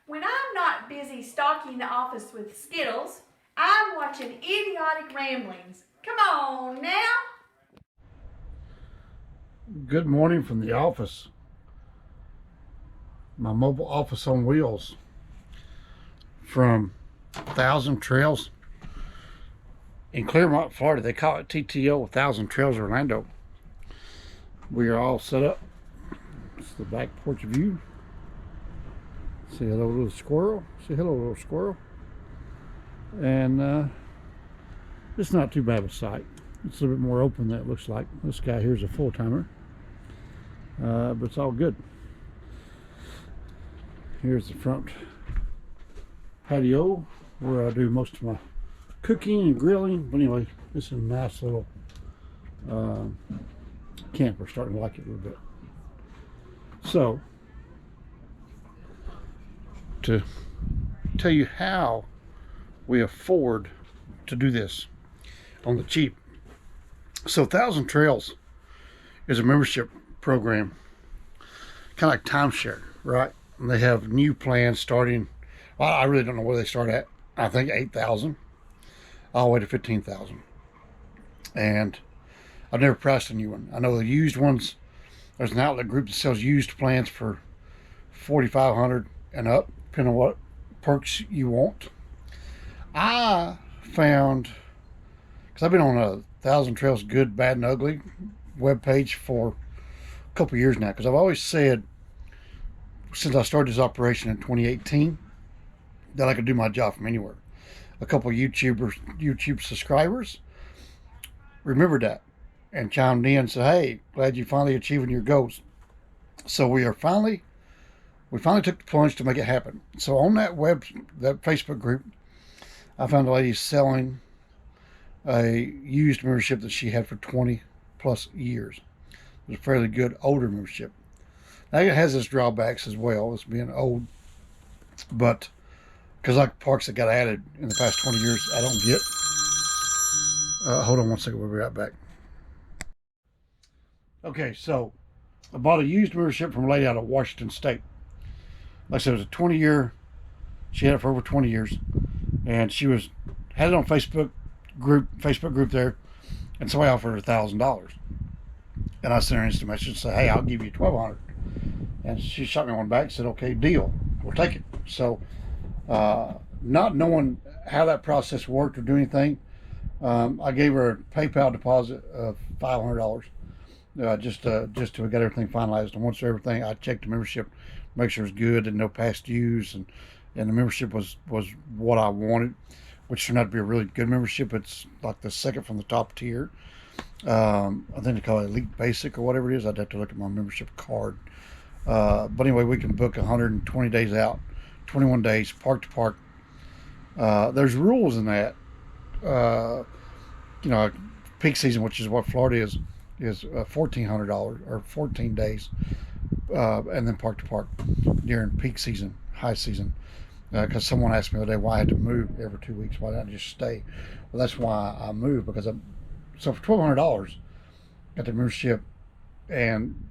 When I'm not busy stalking the office with Skittles, I'm watching idiotic ramblings. Come on now. Good morning from the office. My mobile office on wheels from 1,000 Trails in Clearmont, Florida. They call it TTO, 1,000 Trails Orlando. We are all set up. It's the back porch view. Say hello, little squirrel. Say hello, little squirrel. And it's not too bad of a sight. It's a little bit more open than it looks like. This guy here's a full-timer. But it's all good. Here's the front patio where I do most of my cooking and grilling. But anyway, this is a nice little camper. Starting to like it a little bit. So, to tell you how we afford to do this on the cheap. So 1,000 Trails is a membership program, kind of like timeshare, right? And they have new plans starting, well, I really don't know where they start at. I think 8,000 all the way to 15,000. And I've never priced a new one. I know the used ones, there's an outlet group that sells used plans for 4,500 and up, depending on what perks you want. I found, because I've been on a 1,000 Trails Good, Bad, and Ugly webpage for a couple years now, because I've always said, since I started this operation in 2018, that I could do my job from anywhere. A couple YouTube subscribers remembered that and chimed in and said, hey, glad you're finally achieving your goals. So we finally took the plunge to make it happen. So on that Facebook group, I found a lady selling a used membership that she had for 20 plus years. It was a fairly good older membership. Now it has its drawbacks as well as being old, but because like parks that got added in the past 20 years, I don't get. Hold on one second, we'll be right back. Okay, so I bought a used membership from a lady out of Washington State. Like I said, it was a 20-year. She had it for over 20 years, and she had it on Facebook group there, and so I offered her $1,000, and I sent her an instant message and said, hey, I'll give you $1,200, and she shot me one back and said, okay, deal, we'll take it. So not knowing how that process worked or do anything, I gave her a PayPal deposit of $500 just to get everything finalized. And once everything, I checked the membership, make sure it's good and no past dues, and the membership was what I wanted, which turned out to be a really good membership. It's like the second from the top tier. I think they call it Elite Basic or whatever it is. I'd have to look at my membership card. But anyway, we can book 120 days out, 21 days, park to park. There's rules in that. Peak season, which is what Florida is $1,400 or 14 days, and then park to park during peak season, high season. Because someone asked me the other day why I had to move every 2 weeks. Why didn't I just stay? Well, that's why I moved, because so for $1,200, got the membership and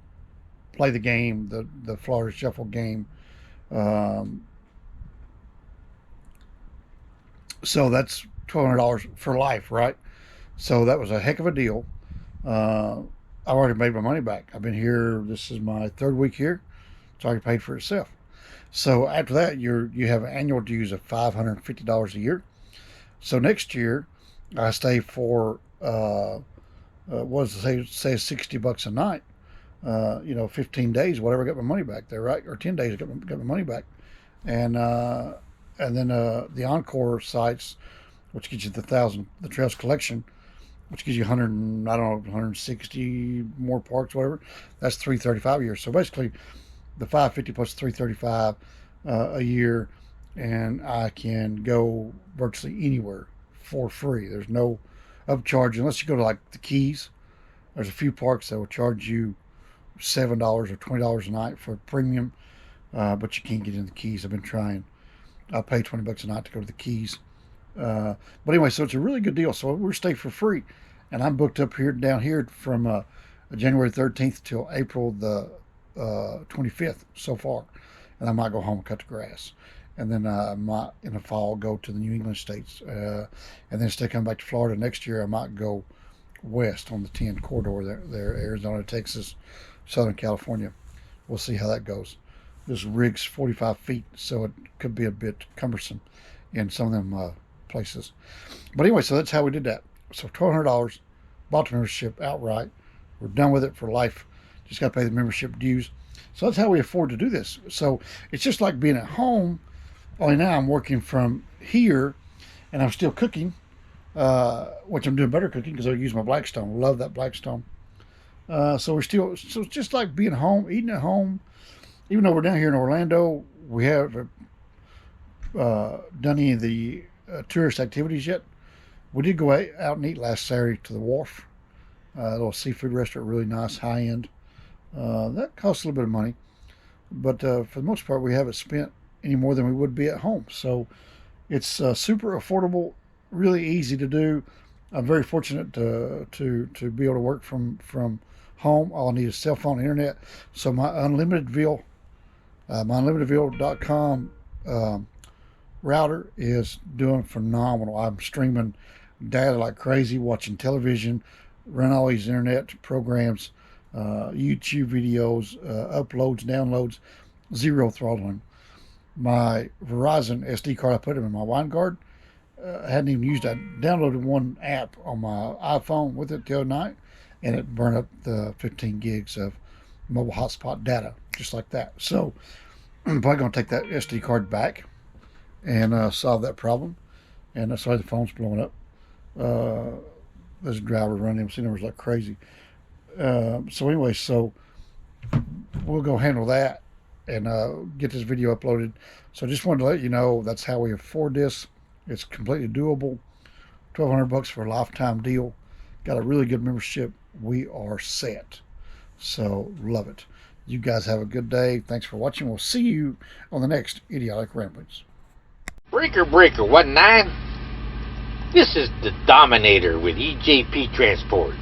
play the game, the Florida Shuffle game. So that's $1,200 for life, right? So that was a heck of a deal. I've already made my money back. I've been here. This is my third week here. It's already paid for itself. So after that, you have annual dues of $550 a year. So next year, I stay for say $60 a night. 15 days, whatever. I got my money back there, right? Or 10 days, I got my money back. And then the Encore sites, which gives you the Trails collection, which gives you 160 more parks, whatever. That's $335 a year. So basically, the $550 plus $335 a year, and I can go virtually anywhere for free. There's no upcharge unless you go to like the Keys. There's a few parks that will charge you $7 or $20 a night for premium, but you can't get in the Keys. I've been trying. I'll pay $20 a night to go to the Keys. But anyway, so it's a really good deal. So we're staying for free, and I'm booked up here down here from January 13th till April the 25th so far, and I might go home and cut the grass. and then I might in the fall go to the New England states, and then instead of coming back to Florida next year, I might go west on the 10 corridor there, Arizona, Texas, Southern California. We'll see how that goes. This rig's 45 feet, so it could be a bit cumbersome in some of them places. But anyway, so that's how we did that. So $1,200, bought the membership outright. We're done with it for life. Just got to pay the membership dues. So that's how we afford to do this. So it's just like being at home, only now I'm working from here, and I'm still cooking, which I'm doing better cooking because I use my Blackstone. Love that Blackstone. So it's just like being home, eating at home. Even though we're down here in Orlando, we haven't done any of the tourist activities yet. We did go out and eat last Saturday to the Wharf, a little seafood restaurant, really nice, high end. That costs a little bit of money, but for the most part, we haven't spent any more than we would be at home. So it's super affordable, really easy to do. I'm very fortunate to be able to work from home. All I need is cell phone, internet. So my UnlimitedVille, my UnlimitedVille.com router is doing phenomenal. I'm streaming data like crazy, watching television, run all these internet programs, YouTube videos, uploads, downloads, zero throttling. My Verizon SD card, I put them in my wine guard. I hadn't even used it. I downloaded one app on my iPhone with it the other night, and it burned up the 15 gigs of mobile hotspot data, just like that. So I'm probably going to take that SD card back and solve that problem. And sorry, the phone's blowing up. There's a driver running MC numbers like crazy. So anyway, so we'll go handle that and get this video uploaded. So I just wanted to let you know that's how we afford this. It's completely doable. $1,200 for a lifetime deal. Got a really good membership. We are set. So love it. You guys have a good day. Thanks for watching. We'll see you on the next Idiotic Ramblings. Breaker 19. This is the Dominator with EJP Transport.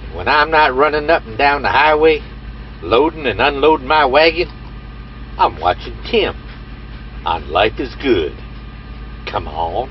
And when I'm not running up and down the highway, loading and unloading my wagon, I'm watching Tim on Life is Good. Come on.